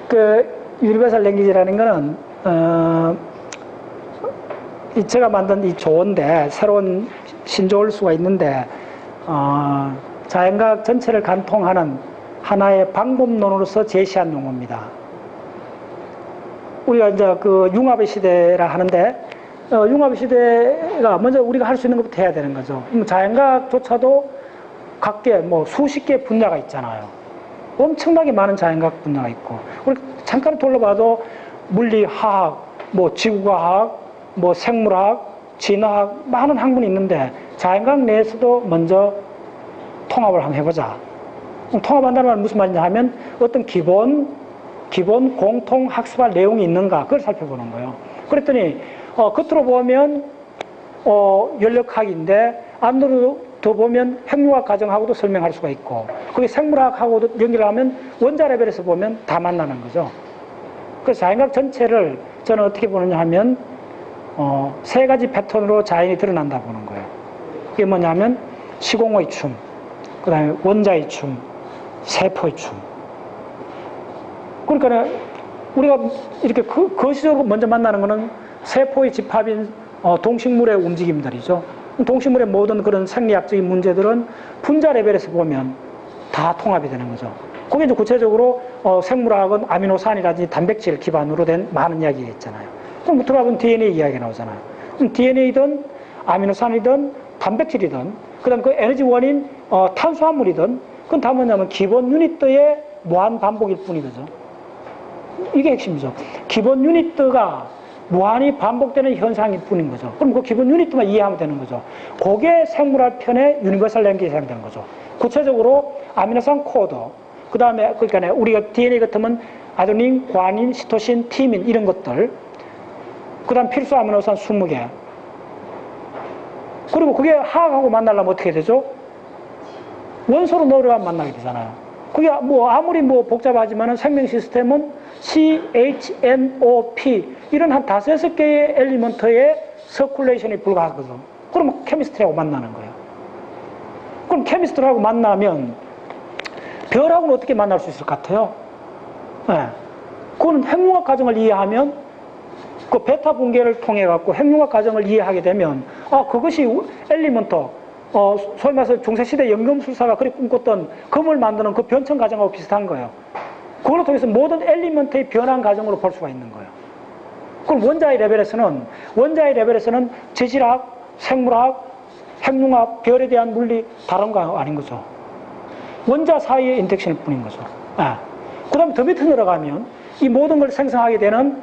그 유니버설 랭귀지라는 거는 제가 만든 이 조어인데 새로운 신조어일 수가 있는데 자연과학 전체를 관통하는 하나의 방법론으로서 제시한 용어입니다. 우리가 이제 그 융합의 시대라 하는데 융합의 시대가 먼저 우리가 할 수 있는 것부터 해야 되는 거죠. 자연과학조차도 각계 뭐 수십 개 분야가 있잖아요. 엄청나게 많은 자연과학 분야가 있고 우리 잠깐 둘러봐도 물리, 화학, 뭐 지구과학, 뭐 생물학, 진화학 많은 학문이 있는데 자연과학 내에서도 먼저 통합을 한번 해보자. 통합한다는 말은 무슨 말이냐 하면 어떤 기본 공통 학습할 내용이 있는가 그걸 살펴보는 거예요. 그랬더니 겉으로 보면 연력학인데 안으로 더 보면 핵융합 과정하고도 설명할 수가 있고 거기 생물학하고도 연결하면 원자 레벨에서 보면 다 만나는 거죠. 그래서 자연과학 전체를 저는 어떻게 보느냐 하면 세 가지 패턴으로 자연이 드러난다 보는 거예요. 그게 뭐냐면 시공의 춤, 그 다음에 원자의 춤, 세포의 춤. 그러니까 우리가 이렇게 거시적으로 먼저 만나는 거는 세포의 집합인 동식물의 움직임들이죠. 동식물의 모든 그런 생리학적인 문제들은 분자 레벨에서 보면 다 통합이 되는 거죠. 거기 이제 구체적으로 생물학은 아미노산이라든지 단백질 기반으로 된 많은 이야기가 있잖아요. 그럼 들어가면 DNA 이야기가 나오잖아요. 그럼 DNA든 아미노산이든 단백질이든 그다음 그 에너지 원인 탄수화물이든 그건 다 뭐냐면 기본 유니트의 무한 반복일 뿐이거죠. 이게 핵심이죠. 기본 유니트가 무한히 반복되는 현상일 뿐인 거죠. 그럼 그 기본 유니트만 이해하면 되는 거죠. 그게 생물학 편의 유니버설 랭귀지에 해당되는 거죠. 구체적으로 아미노산 코드, 그 다음에 그러니까 우리가 DNA 같으면 아데닌, 구아닌, 시토신, 티민 이런 것들, 그 다음 필수 아미노산 20개. 그리고 그게 화학하고 만나려면 어떻게 되죠? 원소로 넣으려면 만나게 되잖아요. 그게 뭐 아무리 뭐 복잡하지만은 생명 시스템은 CHNOP 이런 한 5-6개의 엘리먼트의 서큘레이션이 불가하거든. 그러면 케미스트리하고 만나는 거예요. 그럼 케미스트리하고 만나면 별하고는 어떻게 만날 수 있을 것 같아요? 네. 그거는 핵융합 과정을 이해하면 그 베타 붕괴를 통해 갖고 핵융합 과정을 이해하게 되면 그것이 엘리먼트 소위 말해서 중세시대 연금술사가 그리 꿈꿨던 금을 만드는 그 변천 과정하고 비슷한 거예요. 그걸로 통해서 모든 엘리먼트의 변환 과정으로 볼 수가 있는 거예요. 그럼 원자의 레벨에서는 재질학, 생물학, 핵융합, 별에 대한 물리 다른 거 아닌 거죠. 원자 사이의 인터랙션일 뿐인 거죠. 그 다음에 더 밑에 내려가면 이 모든 걸 생성하게 되는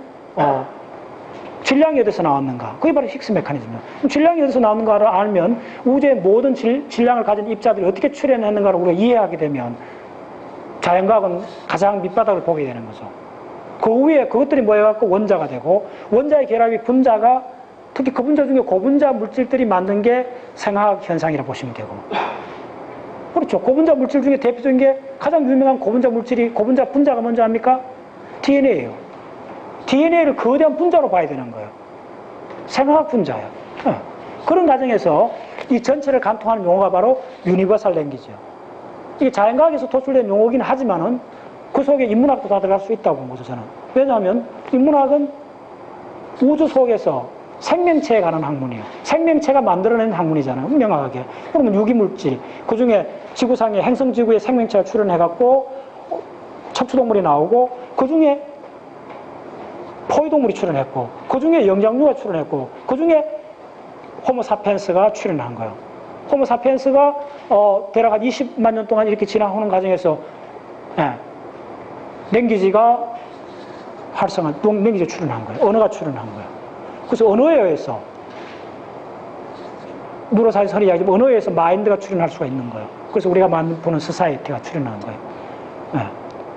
질량이 어디서 나왔는가? 그게 바로 힉스 메커니즘이에요. 질량이 어디서 나오는가를 알면 우주의 모든 질량을 가진 입자들이 어떻게 출현했는가를 우리가 이해하게 되면 자연과학은 가장 밑바닥을 보게 되는 거죠. 그 위에 그것들이 모여갖고 원자가 되고 원자의 결합이 분자가 특히 그 분자 중에 고분자 물질들이 만든 게 생화학 현상이라고 보시면 되고 그렇죠. 고분자 물질 중에 대표적인 게 가장 유명한 고분자 물질이 고분자 분자가 뭔지 압니까? DNA예요. DNA를 거대한 분자로 봐야 되는 거예요. 생화학 분자예요. 그런 과정에서 이 전체를 관통하는 용어가 바로 유니버설 랭귀지예요. 이게 자연과학에서 도출된 용어긴 하지만은 그 속에 인문학도 다 들어갈 수 있다고 본 거죠, 저는. 왜냐하면 인문학은 우주 속에서 생명체에 관한 학문이에요. 생명체가 만들어낸 학문이잖아요, 명확하게. 그러면 유기물질, 그 중에 지구상의 행성지구에 생명체가 출현해갖고 척추동물이 나오고, 그 중에 포유동물이 출현했고, 그 중에 영장류가 출현했고, 그 중에 호모사피엔스가 출현한 거예요. 호모사피엔스가 대략 한 20만 년 동안 이렇게 지나오는 과정에서 랭귀지가 활성화, 랭귀지가 출현한 거예요. 언어가 출현한 거예요. 그래서 언어에 의해서 누로사이언스 이야기지만 언어에 의해서 마인드가 출현할 수가 있는 거예요. 그래서 우리가 보는 소사이어티가 출현한 거예요.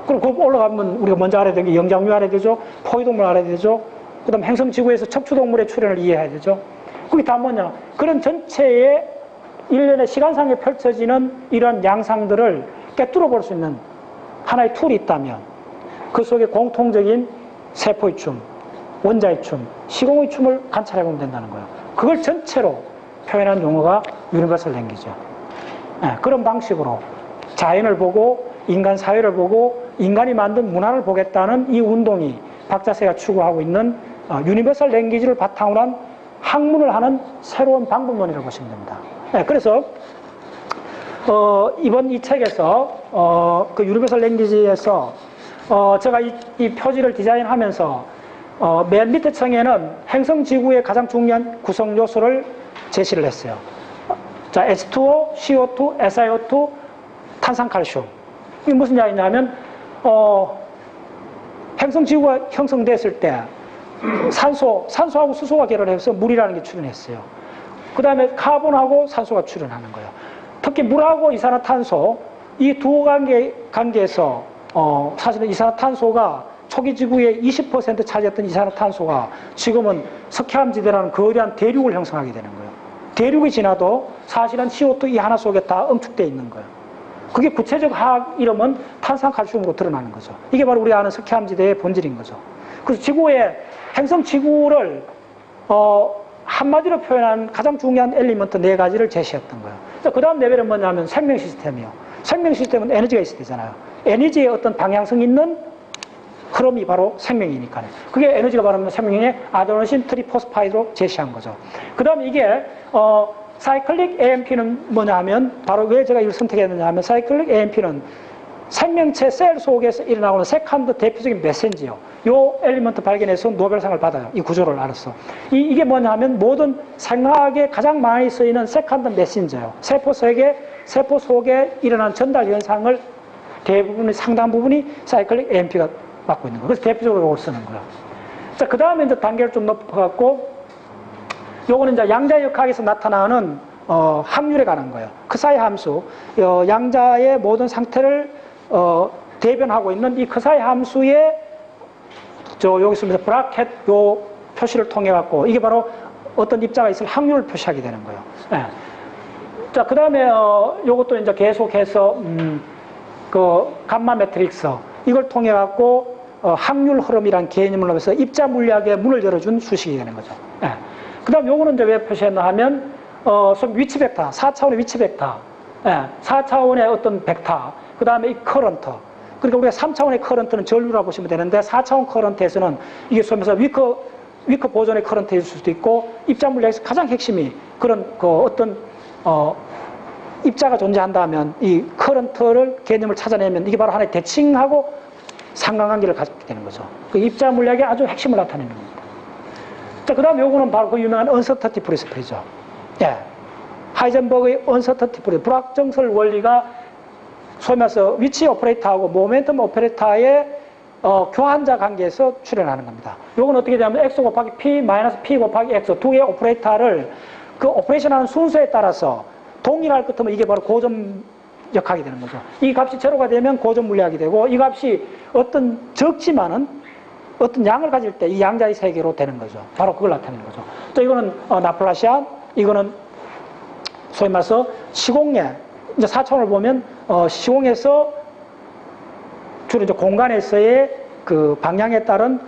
그리고 그 올라가면 우리가 먼저 알아야 되는 게 영장류 알아야 되죠. 포유동물 알아야 되죠. 그 다음 행성지구에서 척추동물의 출현을 이해해야 되죠. 그게 다 뭐냐. 그런 전체의 일련의 시간상에 펼쳐지는 이런 양상들을 꿰뚫어 볼 수 있는 하나의 툴이 있다면 그 속에 공통적인 세포의 춤, 원자의 춤, 시공의 춤을 관찰해 보면 된다는 거예요. 그걸 전체로 표현한 용어가 유니버설 랭귀지죠. 그런 방식으로 자연을 보고 인간 사회를 보고 인간이 만든 문화를 보겠다는 이 운동이 박자세가 추구하고 있는 유니버설 랭귀지를 바탕으로 한 학문을 하는 새로운 방법론이라고 보시면 됩니다. 네, 그래서 이번 이 책에서 그 유니버설 랭귀지에서 제가 이 표지를 디자인하면서 맨 밑에 층에는 행성지구의 가장 중요한 구성 요소를 제시를 했어요. 자, H2O, CO2, SiO2, 탄산칼슘. 이게 무슨 이야기냐면 행성지구가 형성됐을 때 산소하고 수소가 결합해서 물이라는 게 출현했어요. 그 다음에 카본하고 산소가 출현하는 거예요. 특히 물하고 이산화탄소, 이 두 관계에서 사실은 이산화탄소가 초기 지구의 20% 차지했던 이산화탄소가 지금은 석회암지대라는 거대한 대륙을 형성하게 되는 거예요. 대륙이 지나도 사실은 CO2 이 하나 속에 다 응축되어 있는 거예요. 그게 구체적 화학 이름은 탄산칼슘으로 드러나는 거죠. 이게 바로 우리가 아는 석회암지대의 본질인 거죠. 그래서 지구의 행성 지구를 한마디로 표현한 가장 중요한 엘리먼트 4가지를 제시했던 거예요. 그 다음 레벨은 뭐냐면 생명 시스템이요. 생명 시스템은 에너지가 있어야 되잖아요. 에너지의 어떤 방향성 있는 흐름이 바로 생명이니까요. 그게 에너지가 바로 생명의 아데노신 트리포스파이드로 제시한 거죠. 그 다음에 이게 사이클릭 AMP는 뭐냐 하면 바로 왜 제가 이걸 선택했느냐 하면 사이클릭 AMP는 생명체 셀 속에서 일어나는 세컨드 대표적인 메신지요. 요 엘리먼트 발견해서 노벨상을 받아요. 이 구조를 알아서. 이게 뭐냐 하면 모든 생화학에 가장 많이 쓰이는 세컨드 메신저예요. 세포 속에 일어난 전달 현상을 상당 부분이 사이클릭 AMP가 맡고 있는 거예요. 그래서 대표적으로 이걸 쓰는 거예요. 자, 그 다음에 이제 단계를 좀 높여갖고 요거는 이제 양자역학에서 나타나는 확률에 관한 거예요. 크사이 함수, 양자의 모든 상태를 대변하고 있는 이 크사이 함수의 여기 쓰면서 브라켓 요 표시를 통해 갖고 이게 바로 어떤 입자가 있을 확률을 표시하게 되는 거예요. 네. 자, 그 다음에 요것도 이제 계속해서 그 감마 매트릭스 이걸 통해 갖고 확률 흐름이란 개념을 넣으면서 입자 물리학의 문을 열어준 수식이 되는 거죠. 네. 그 다음 요거는 이제 왜 표시했나 하면 위치 벡터, 4차원의 위치 벡터, 4차원의 어떤 벡터, 그 다음에 이 커런트. 그러니까 우리가 3차원의 커런트는 전류라고 보시면 되는데 4차원 커런트에서는 이게 소면서 위커 보존의 커런트일 수도 있고 입자 물리학에서 가장 핵심이 그런 어떤 입자가 존재한다면 이 커런트를 개념을 찾아내면 이게 바로 하나의 대칭하고 상관관계를 갖게 되는 거죠. 그 입자 물리학의 아주 핵심을 나타내는 겁니다. 자, 그 다음 요거는 바로 그 유명한 언서터티 프린시플이죠. 예. 하이젠버그의 언서터티 프린시플, 불확정설 원리가 소위 말해서 위치 오퍼레이터하고 모멘텀 오퍼레이터의 교환자 관계에서 출현하는 겁니다. 요건 어떻게 되냐면 x 곱하기 p 마이너스 p 곱하기 x 두 개의 오퍼레이터를 그 오퍼레이션하는 순서에 따라서 동일할 것 같으면 이게 바로 고점역학이 되는 거죠. 이 값이 제로가 되면 고점 물리학이 되고 이 값이 어떤 적지만은 어떤 양을 가질 때 이 양자의 세계로 되는 거죠. 바로 그걸 나타내는 거죠. 또 이거는 라플라시안, 이거는 소위 말해서 시공의 이제 4차원을 보면 시공에서 주로 이제 공간에서의 그 방향에 따른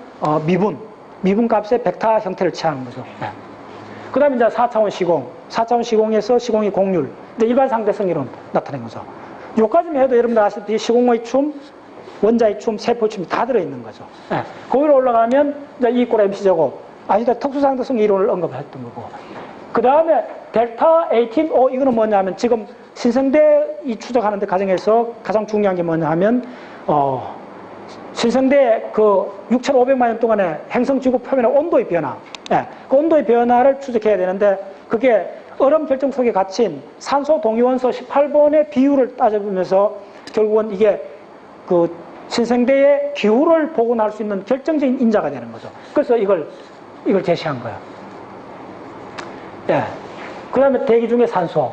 미분 값의 벡터 형태를 취하는 거죠. 네. 그 다음에 이제 4차원 시공에서 시공의 공률, 일반 상대성 이론 나타낸 거죠. 요까지만 해도 여러분들 아시다시피 시공의 춤, 원자의 춤, 세포의 춤이 다 들어있는 거죠. 네. 거기로 올라가면 이제 E = MC 제곱, 아시다 특수상대성 이론을 언급했던 거고. 그 다음에 델타 18, 이거는 뭐냐 면 지금 신생대 추적하는 데 과정에서 가장 중요한 게 뭐냐 하면 신생대 그 6,500만 년 동안의 행성지구 표면의 온도의 변화, 그 온도의 변화를 추적해야 되는데 그게 얼음 결정 속에 갇힌 산소 동위원소 18번의 비율을 따져보면서 결국은 이게 그 신생대의 기후를 복원할 수 있는 결정적인 인자가 되는 거죠. 그래서 이걸 제시한 거예요. 예. 그 다음에 대기 중에 산소,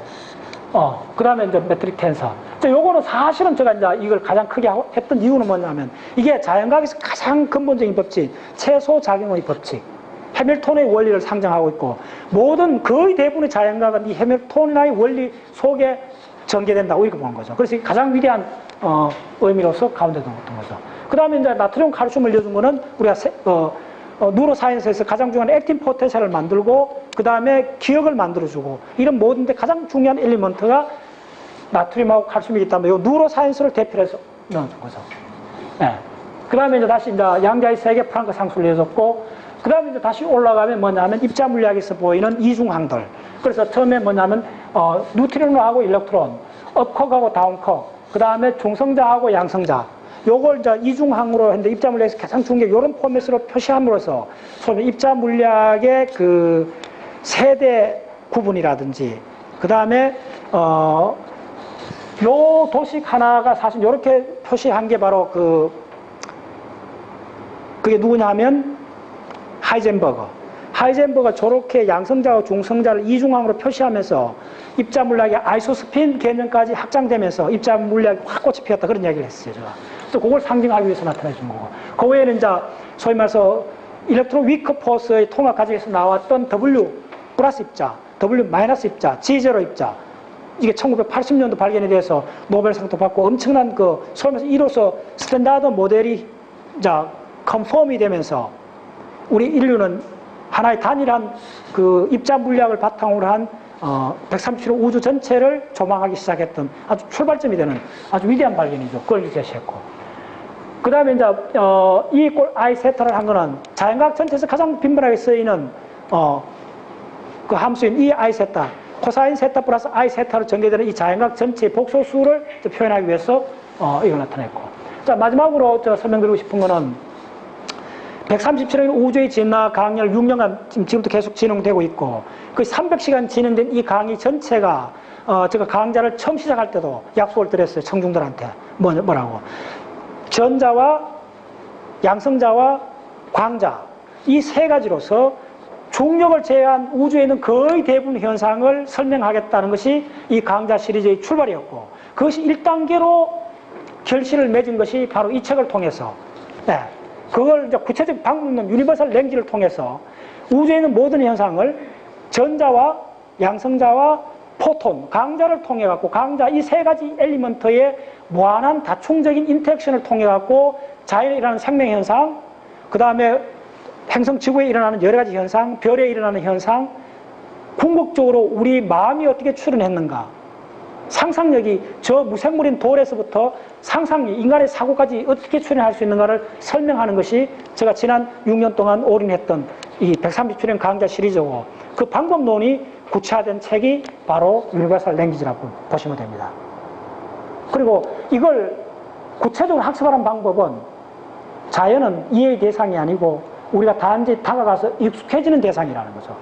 그 다음에 이제 매트릭 텐서. 요거는 사실은 제가 이제 이걸 가장 크게 했던 이유는 뭐냐면 이게 자연과학에서 가장 근본적인 법칙, 최소작용의 법칙, 해밀턴의 원리를 상정하고 있고 거의 대부분의 자연과학은 이 해밀턴의 원리 속에 전개된다고 이렇게 보는 거죠. 그래서 가장 위대한 의미로서 가운데 뒀던 거죠. 그 다음에 이제 나트륨 칼슘을 넣어준 거는 우리가 뉴로사이언스에서 가장 중요한 액팅 포텐셜을 만들고 그 다음에 기억을 만들어주고 이런 모든데 가장 중요한 엘리먼트가 나트륨하고 칼슘이기 때문에 이 뉴로사이언스를 대표해서 넣어준 거죠. 예. 그 다음에 이제 다시 이제 양자의 세계 프랑크 상수를 내줬고, 그 다음에 이제 다시 올라가면 뭐냐면 입자 물리학에서 보이는 이중항들. 그래서 처음에 뭐냐면, 뉴트리노하고 일렉트론, 업커하고 다운커, 그 다음에 중성자하고 양성자. 요걸 이제 이중항으로 했는데 입자 물리학에서 가장 중요한 게 이런 포맷으로 표시함으로써 소위 입자 물리학의 그 세대 구분이라든지, 그 다음에, 요 도식 하나가 사실 이렇게 표시한 게 바로 그게 누구냐 하면 하이젠버거. 하이젠버거가 저렇게 양성자와 중성자를 이중항으로 표시하면서 입자 물리학의 아이소스핀 개념까지 확장되면서 입자 물리학이 확 꽃이 피었다. 그런 이야기를 했어요, 제가. 또 그걸 상징하기 위해서 나타내 준 거고. 그 외에는 이제 소위 말해서 일렉트론 위크 포스의 통합 과정에서 나왔던 W 플러스 입자, W 마이너스 입자, G0 입자. 이게 1980년도 발견이 돼서 노벨상도 받고 엄청난 소위 말해서 이로써 스탠다드 모델이 컨펌이 되면서 우리 인류는 하나의 단일한 그 입자 물리학을 바탕으로 한 137호 우주 전체를 조망하기 시작했던 아주 출발점이 되는 아주 위대한 발견이죠. 그걸 제시했고. 그 다음에 이제 E = I 세타를 한 거는 자연과학 전체에서 가장 빈번하게 쓰이는 그 함수인 E I 세타, 코사인 세타 플러스 I 세타로 전개되는 이 자연과학 전체의 복소수를 표현하기 위해서 이걸 나타냈고. 자, 마지막으로 설명드리고 싶은 거는 137년 우주의 진화 강의를 6년간 지금도 계속 진행되고 있고, 그 300시간 진행된 이 강의 전체가 제가 강좌를 처음 시작할 때도 약속을 드렸어요. 청중들한테. 뭐라고. 전자와 양성자와 광자, 이 세 가지로서 중력을 제외한 우주에 있는 거의 대부분 현상을 설명하겠다는 것이 이 강좌 시리즈의 출발이었고, 그것이 1단계로 결실을 맺은 것이 바로 이 책을 통해서, 네, 그걸 이제 구체적 방법론 유니버설 랭지를 통해서 우주에 있는 모든 현상을 전자와 양성자와 포톤, 강자를 통해 갖고, 강자 이 세 가지 엘리먼트의 무한한 다충적인 인터랙션을 통해 갖고 자연에 일어나는 생명 현상, 그 다음에 행성 지구에 일어나는 여러 가지 현상, 별에 일어나는 현상, 궁극적으로 우리 마음이 어떻게 출현했는가, 상상력이 저 무생물인 돌에서부터 상상력, 인간의 사고까지 어떻게 출현할 수 있는가를 설명하는 것이 제가 지난 6년 동안 올인했던 이 137년 강좌 시리즈고, 그 방법론이 구체화된 책이 바로 유니버설 랭귀지라고 보시면 됩니다. 그리고 이걸 구체적으로 학습하는 방법은 자연은 이해의 대상이 아니고 우리가 단지 다가가서 익숙해지는 대상이라는 거죠.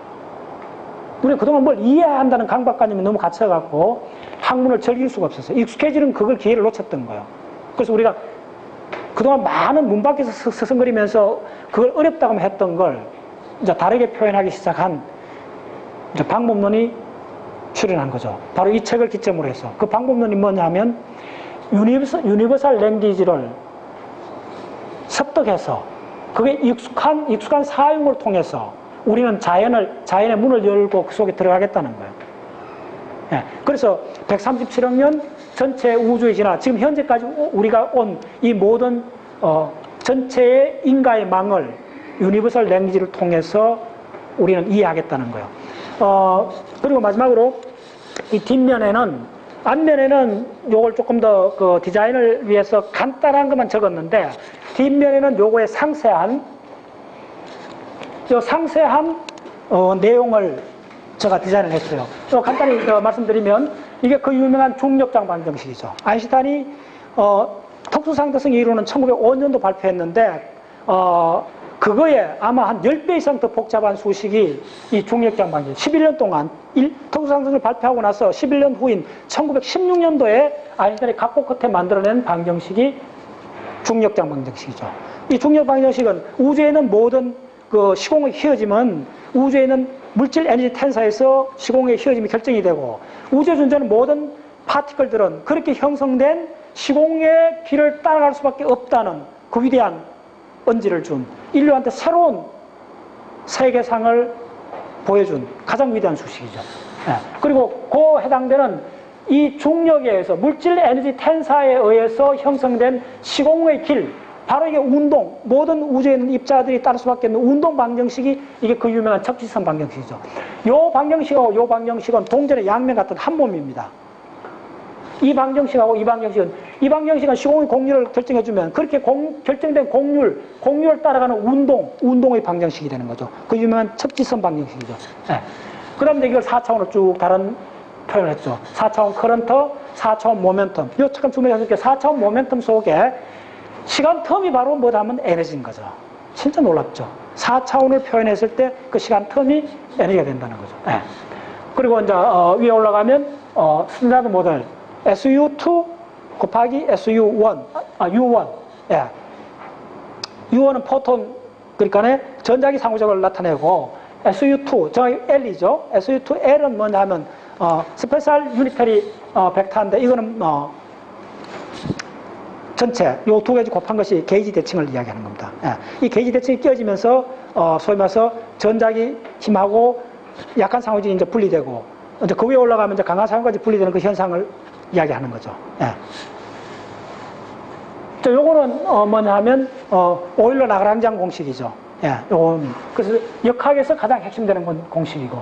우리가 그동안 뭘 이해해야 한다는 강박관념이 너무 갇혀갖고 학문을 즐길 수가 없었어요. 익숙해지는 그걸 기회를 놓쳤던 거예요. 그래서 우리가 그동안 많은 문 밖에서 서성거리면서 그걸 어렵다고 했던 걸 이제 다르게 표현하기 시작한 이제 방법론이 출현한 거죠. 바로 이 책을 기점으로 해서. 그 방법론이 뭐냐 하면 유니버설 랭귀지를 습득해서 그게 익숙한 사용을 통해서 우리는 자연의 문을 열고 그 속에 들어가겠다는 거예요. 예, 그래서 137억 년 전체 우주의 진화, 지금 현재까지 우리가 온 이 모든 전체의 인가의 망을 유니버설 랭귀지를 통해서 우리는 이해하겠다는 거예요. 그리고 마지막으로 이 뒷면에는, 앞면에는 요걸 조금 더 그 디자인을 위해서 간단한 것만 적었는데, 뒷면에는 요거의 상세한 내용을 제가 디자인을 했어요. 간단히 말씀드리면 이게 그 유명한 중력장 방정식이죠. 아인슈타인이 특수상대성 이론은 1905년도 발표했는데 그거에 아마 한 10배 이상 더 복잡한 수식이 이 중력장 방정식. 11년 동안 특수상대성을 발표하고 나서 11년 후인 1916년도에 아인슈타인이 각고 끝에 만들어낸 방정식이 중력장 방정식이죠. 이 중력 방정식은 우주에는 모든 그 시공의 휘어짐은 우주에 있는 물질 에너지 텐사에서 시공의 휘어짐이 결정이 되고, 우주에 존재하는 모든 파티클들은 그렇게 형성된 시공의 길을 따라갈 수밖에 없다는 그 위대한 언지를 준, 인류한테 새로운 세계상을 보여준 가장 위대한 수식이죠. 예. 그리고 그 해당되는 이 중력에 의해서, 물질 에너지 텐사에 의해서 형성된 시공의 길, 바로 이게 운동, 모든 우주에 있는 입자들이 따를 수밖에 없는 운동 방정식이 이게 그 유명한 적지선 방정식이죠. 요 방정식하고 요 방정식은 동전의 양면 같은 한 몸입니다. 이 방정식하고 이 방정식은 이 방정식은 시공의 공률을 결정해주면 그렇게 결정된 공률을 따라가는 운동의 방정식이 되는 거죠. 그 유명한 첩지선 방정식이죠. 네. 그 다음에 이걸 4차원으로 쭉 다른 표현을 했죠. 4차원 커런터, 4차원 모멘텀. 요 잠깐 주목하실게요. 4차원 모멘텀 속에 시간 텀이 바로 뭐다 하면 에너지인 거죠. 진짜 놀랍죠. 4차원을 표현했을 때 그 시간 텀이 에너지가 된다는 거죠. 네. 그리고 이제 위에 올라가면 스탠다드 모델 SU2 곱하기 SU1, U1. 예. U1은 포톤, 그러니까 전자기 상호작용을 나타내고 SU2, 정확히 L이죠. SU2L은 뭐냐 하면 스페셜 유니터리 벡터인데 이거는 전체 요 두 가지 곱한 것이 게이지 대칭을 이야기하는 겁니다. 예. 이 게이지 대칭이 끼어지면서 소위 말해서 전자기 힘하고 약한 상호작용이 이제 분리되고 이제 그 위에 올라가면 이제 강한 상호까지 분리되는 그 현상을 이야기하는 거죠. 예. 자, 요거는 뭐냐 하면 오일러 라그랑지안 공식이죠. 예, 요건 그래서 역학에서 가장 핵심되는 공식이고.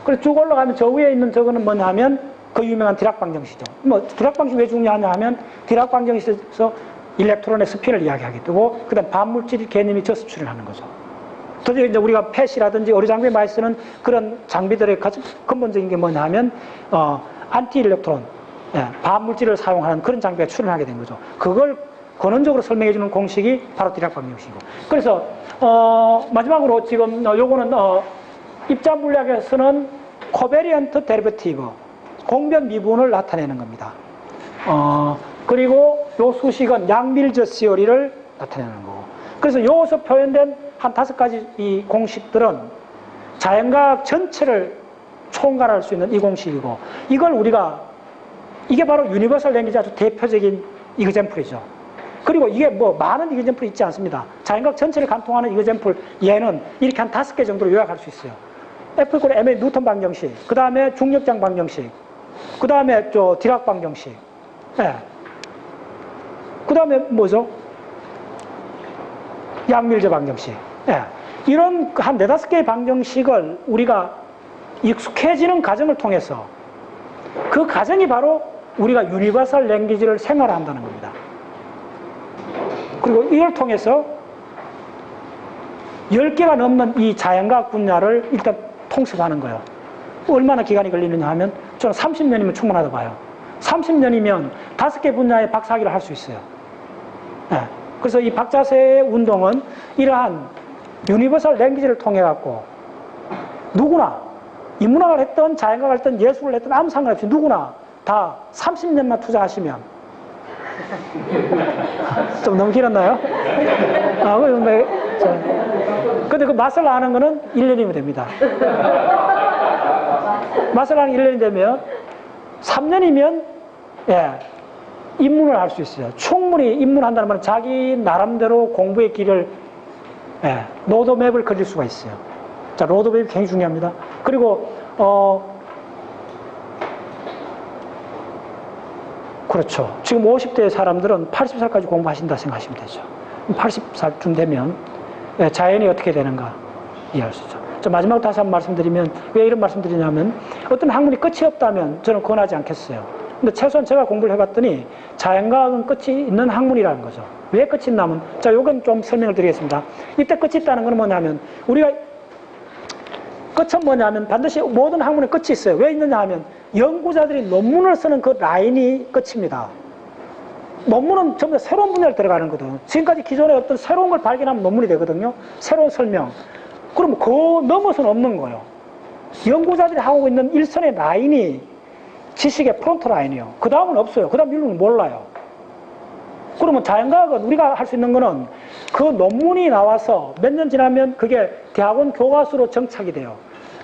그래서 쭉 올라가면 저 위에 있는 저거는 뭐냐 하면 그 유명한 디락 방정식이죠. 뭐 디락 방정식 왜 중요하냐 하면 디락 방정식에서 일렉트론의 스핀을 이야기하게 되고 그다음 반물질 개념이 저수 출현하는 거죠. 도대체 이제 우리가 펫이라든지 의료 장비에 많이 쓰는 그런 장비들의 가장 근본적인 게 뭐냐 하면 안티 일렉트론, 예, 반물질을 사용하는 그런 장비가 출현하게 된 거죠. 그걸 근원적으로 설명해주는 공식이 바로 디락 방정식이고. 그래서 마지막으로 지금 요거는 입자 물리학에서는 코베리언트 데리베티브, 공변 미분을 나타내는 겁니다. 그리고 요 수식은 양밀저 시어리를 나타내는 거고. 그래서 여기서 표현된 한 5가지 이 공식들은 자연과학 전체를 총괄할 수 있는 이 공식이고, 이걸 우리가 이게 바로 유니버설 랭귀지 아주 대표적인 이그젠플이죠. 그리고 이게 뭐 많은 이그젠플이 있지 않습니다. 자연과학 전체를 관통하는 이그젠플 얘는 이렇게 한 5개 정도로 요약할 수 있어요. F = m의 뉴턴 방정식, 그 다음에 중력장 방정식, 그 다음에 디락 방정식, 예. 그 다음에 뭐죠? 양밀저 방정식. 예. 이런 한 4-5개의 방정식을 우리가 익숙해지는 과정을 통해서 그 과정이 바로 우리가 유니버설 랭귀지를 생활한다는 겁니다. 그리고 이걸 통해서 10개가 넘는 이 자연과학 분야를 일단 통습하는 거예요. 얼마나 기간이 걸리느냐 하면 저는 30년이면 충분하다고 봐요. 30년이면 5개 분야의 박사학위를 할 수 있어요. 네. 그래서 이 박자세 운동은 이러한 유니버설 랭귀지를 통해 갖고 누구나 인문학을 했던 자연과학을 했던 예술을 했던 아무 상관없이 누구나 다 30년만 투자하시면 좀 너무 길었나요? 근데 그 맛을 아는 거는 1년이면 됩니다. 맛을 아는 1년이 되면 3년이면 예, 입문을 할 수 있어요. 충분히 입문한다는 말은 자기 나름대로 공부의 길을 로드맵을 그릴 수가 있어요. 자, 로드맵이 굉장히 중요합니다. 그리고 그렇죠. 지금 50대 사람들은 80살까지 공부하신다 생각하시면 되죠. 80살쯤 되면 자연이 어떻게 되는가 이해할 수 있죠. 자, 마지막으로 다시 한번 말씀드리면 왜 이런 말씀드리냐면 어떤 학문이 끝이 없다면 저는 권하지 않겠어요. 근데 최소한 제가 공부를 해봤더니 자연과학은 끝이 있는 학문이라는 거죠. 왜 끝이 있냐면, 자, 요건 좀 설명을 드리겠습니다. 이때 끝이 있다는 건 뭐냐면, 우리가 끝은 뭐냐면 반드시 모든 학문에 끝이 있어요. 왜 있느냐 하면 연구자들이 논문을 쓰는 그 라인이 끝입니다. 논문은 전부 다 새로운 분야를 들어가는 거거든요. 지금까지 기존에 어떤 새로운 걸 발견하면 논문이 되거든요. 새로운 설명. 그럼 그 넘어서는 없는 거예요. 연구자들이 하고 있는 일선의 라인이 지식의 프론트 라인이요. 그 다음은 없어요. 그 다음 인류는 몰라요. 그러면 자연과학은 우리가 할 수 있는 거는 그 논문이 나와서 몇 년 지나면 그게 대학원 교과서로 정착이 돼요.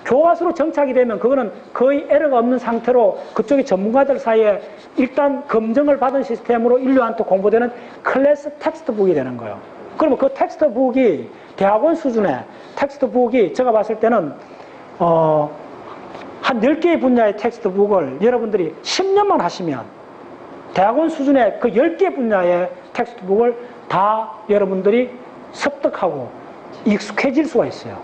교과서로 정착이 되면 그거는 거의 에러가 없는 상태로 그쪽의 전문가들 사이에 일단 검증을 받은 시스템으로 인류한테 공부되는 클래스 텍스트북이 되는 거예요. 그러면 그 텍스트북이 대학원 수준의 텍스트북이 제가 봤을 때는 한 10개의 분야의 텍스트북을 여러분들이 10년만 하시면 대학원 수준의 그 10개 분야의 텍스트북을 다 여러분들이 습득하고 익숙해질 수가 있어요.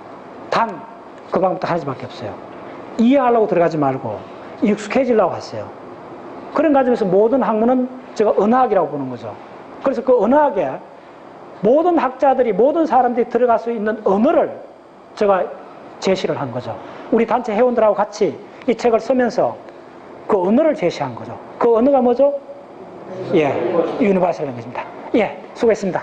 단 그 방법도 하나밖에 없어요. 이해하려고 들어가지 말고 익숙해지려고 하세요. 그런 과정에서 모든 학문은 제가 언어학이라고 부르는 거죠. 그래서 그 언어학에 모든 학자들이, 모든 사람들이 들어갈 수 있는 언어를 제가 제시를 한 거죠. 우리 단체 회원들하고 같이 이 책을 쓰면서 그 언어를 제시한 거죠. 그 언어가 뭐죠? 예, 유니버설 랭귀지입니다. 예, 수고했습니다.